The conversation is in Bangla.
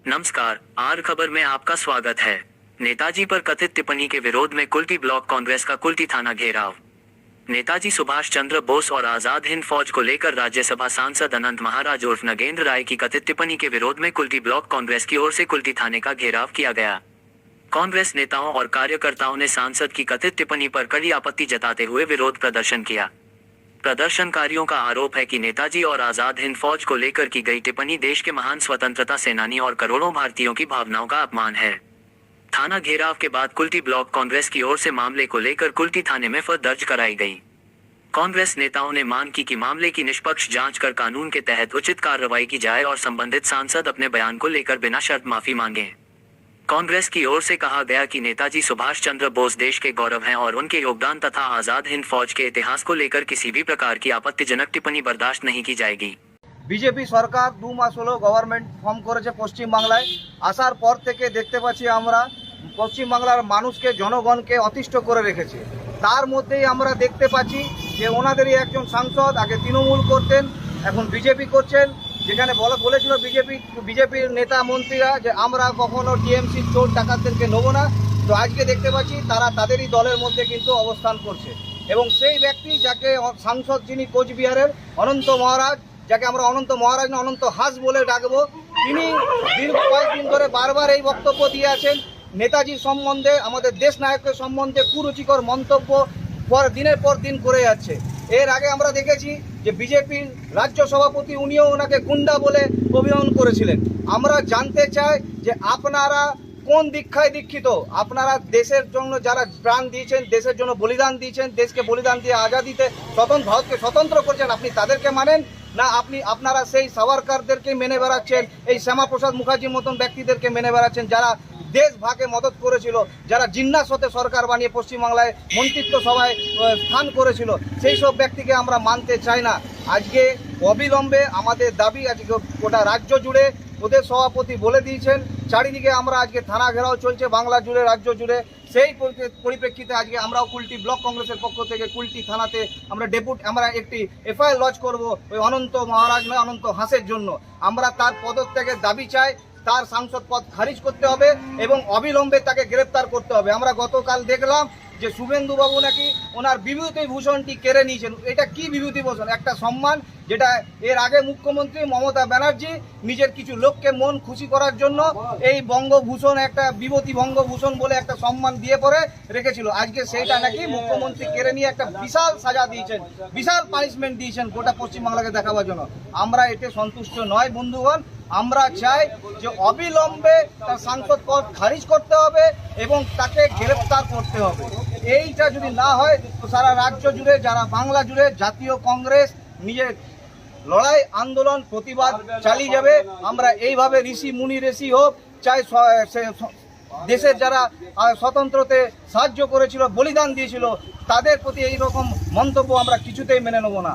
नमस्कार, आर खबर में आपका स्वागत है। नेताजी पर कथित टिप्पणी के विरोध में कुल्टी ब्लॉक कांग्रेस का कुल्टी थाना घेराव। नेताजी सुभाष चंद्र बोस और आजाद हिंद फौज को लेकर राज्यसभा सांसद अनंत महाराज उर्फ नगेंद्र राय की कथित टिप्पणी के विरोध में कुल्टी ब्लॉक कांग्रेस की ओर से कुल्टी थाने का घेराव किया गया। कांग्रेस नेताओं और कार्यकर्ताओं ने सांसद की कथित टिप्पणी पर कड़ी आपत्ति जताते हुए विरोध प्रदर्शन किया। प्रदर्शनकारियों का आरोप है कि नेताजी और आजाद हिंद फौज को लेकर की गई टिप्पणी देश के महान स्वतंत्रता सेनानी और करोड़ों भारतीयों की भावनाओं का अपमान है। थाना घेराव के बाद कुल्टी ब्लॉक कांग्रेस की ओर से मामले को लेकर कुल्टी थाने में एफआईआर दर्ज कराई गई। कांग्रेस नेताओं ने मांग की कि मामले की निष्पक्ष जांच कर कानून के तहत उचित कार्रवाई की जाए और संबंधित सांसद अपने बयान को लेकर बिना शर्त माफी मांगे। कांग्रेस की ओर से कहा गया कि नेताजी सुभाष चंद्र बोस देश के गौरव हैं और उनके योगदान तथा आजाद हिंद फौज के इतिहास को लेकर किसी भी प्रकार की आपत्तिजनक टिप्पणी बर्दाश्त नहीं की जाएगी। বিজেপি সরকার 2 মাস হলো গভর্নমেন্ট ফর্ম করেছে পশ্চিম বাংলায়। আসার পর থেকে দেখতে পাচ্ছি আমরা পশ্চিম বাংলার মানুষকে জনগণকে অতিষ্ঠ করে রেখেছে। তার মধ্যেই আমরা দেখতে পাচ্ছি যে ওনাদেরই একজন সাংসদ আগে তৃণমূল করতেন, এখন বিজেপি করছেন। যেখানে বলেছিল বিজেপির নেতা মন্ত্রীরা যে আমরা কখনো টিএমসি চোর ডাকাতদেরকে নেব না, তো আজকে দেখতে পাচ্ছি তারা তাদেরই দলের মধ্যে কিন্তু অবস্থান করছে। এবং সেই ব্যক্তি যাকে সাংসদ যিনি কোচবিহারের অনন্ত মহারাজ, যাকে আমরা অনন্ত মহারাজ না অনন্ত হাস বলে ডাকবো, তিনি কয়েকদিন ধরে বারবার এই বক্তব্য দিয়ে আছেন নেতাজির সম্বন্ধে, আমাদের দেশ নায়কের সম্বন্ধে কুরুচিকর মন্তব্য দিনের পর দিন করে যাচ্ছে। এর আগে আমরা দেখেছি যে বিজেপির রাজ্য সভাপতি উনিও ওনাকে গুন্ডা বলে অভিনন্দন করেছিলেন। আমরা জানতে চাই যে আপনারা কোন দীক্ষায় দীক্ষিত? আপনারা দেশের জন্য যারা প্রাণ দিয়েছেন, দেশের জন্য বলিদান দিয়েছেন, দেশকে বলিদান দিয়ে আজাদিতে ভারতকে স্বতন্ত্র করেছেন, আপনি তাদেরকে মানেন না আপনারা সেই সাভারকারদেরকে মেনে বেড়াচ্ছেন, এই শ্যামাপ্রসাদ মুখার্জির মতন ব্যক্তিদেরকে মেনে বেড়াচ্ছেন যারা দেশ ভাগে মদত করেছিল, যারা জিন্নাস হতে সরকার বানিয়ে পশ্চিমবাংলায় মন্ত্রিত্ব সভায় স্থান করেছিল, সেই সব ব্যক্তিকে আমরা মানতে চাই না। আজকে অবিলম্বে আমাদের দাবি, আজকে গোটা রাজ্য জুড়ে প্রদেশ সভাপতি বলে দিয়েছেন, চারিদিকে আমরা আজকে থানা ঘেরাও চলছে বাংলা জুড়ে, রাজ্য জুড়ে। সেই পরিপ্রেক্ষিতে আজকে আমরাও কুল্টি ব্লক কংগ্রেসের পক্ষ থেকে কুল্টি থানাতে আমরা একটি এফআইআর লজ করব ওই অনন্ত মহারাজ নয় অনন্ত হাসের জন্য। আমরা তার পদত্যাগের দাবি চাই, তার সাংসদ পদ খারিজ করতে হবে এবং অবিলম্বে তাকে গ্রেফতার করতে হবে। আমরা গতকাল দেখলাম যে শুভেন্দু বাবু নাকি ওনার বিভূতি ভূষণটি কেড়ে নিয়েছেন। এটা কি বিভূতি ভূষণ? একটা সম্মান যেটা এর আগে মুখ্যমন্ত্রী মমতা ব্যানার্জি নিজের কিছু লোককে মন খুশি করার জন্য এই বঙ্গভূষণ, একটা বিভূতি বঙ্গভূষণ বলে একটা সম্মান দিয়ে পরে রেখেছিল। আজকে সেইটা নাকি মুখ্যমন্ত্রী কেড়ে নিয়ে একটা বিশাল সাজা দিয়েছেন, বিশাল পানিশমেন্ট দিয়েছেন গোটা পশ্চিমবাংলাকে দেখাবার জন্য। আমরা এতে সন্তুষ্ট নয় বন্ধুগণ। আমরা চাই যে অবিলম্বে তার সাংসদ পদ খারিজ করতে হবে এবং তাকে গ্রেফতার করতে হবে। এইটা যদি না হয় তো সারা রাজ্য জুড়ে, যারা বাংলা জুড়ে জাতীয় কংগ্রেস নিজের লড়াই আন্দোলন প্রতিবাদ চালিয়ে যাবে। আমরা এইভাবে ঋষি মুনি ঋষি হোক, চাই দেশের যারা স্বতন্ত্রতে সাহায্য করেছিল, বলিদান দিয়েছিল, তাদের প্রতি এই রকম মন্তব্য আমরা কিছুতেই মেনে নেব না।